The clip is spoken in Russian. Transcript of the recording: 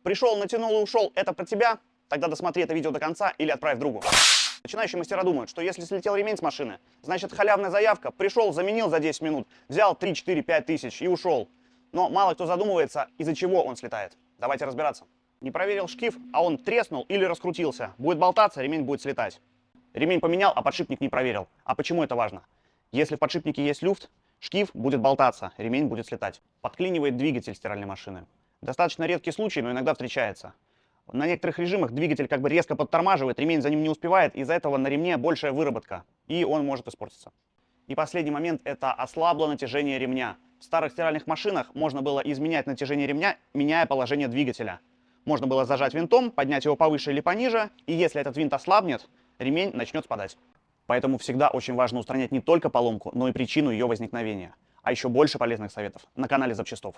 Пришел, натянул и ушел, это про тебя? Тогда досмотри это видео до конца или отправь другу. Начинающие мастера думают, что если слетел ремень с машины, значит халявная заявка, пришел, заменил за 10 минут, взял 3, 4, 5 тысяч и ушел. Но мало кто задумывается, из-за чего он слетает. Давайте разбираться. Не проверил шкив, а он треснул или раскрутился. Будет болтаться, ремень будет слетать. Ремень поменял, а подшипник не проверил. А почему это важно? Если в подшипнике есть люфт, шкив будет болтаться, ремень будет слетать. Подклинивает двигатель стиральной машины. Достаточно редкий случай, но иногда встречается. На некоторых режимах двигатель как бы резко подтормаживает, ремень за ним не успевает, из-за этого на ремне большая выработка, и он может испортиться. И последний момент – это ослабло натяжение ремня. В старых стиральных машинах можно было изменять натяжение ремня, меняя положение двигателя. Можно было зажать винтом, поднять его повыше или пониже, и если этот винт ослабнет, ремень начнет спадать. Поэтому всегда очень важно устранять не только поломку, но и причину ее возникновения. А еще больше полезных советов на канале Запчастофф.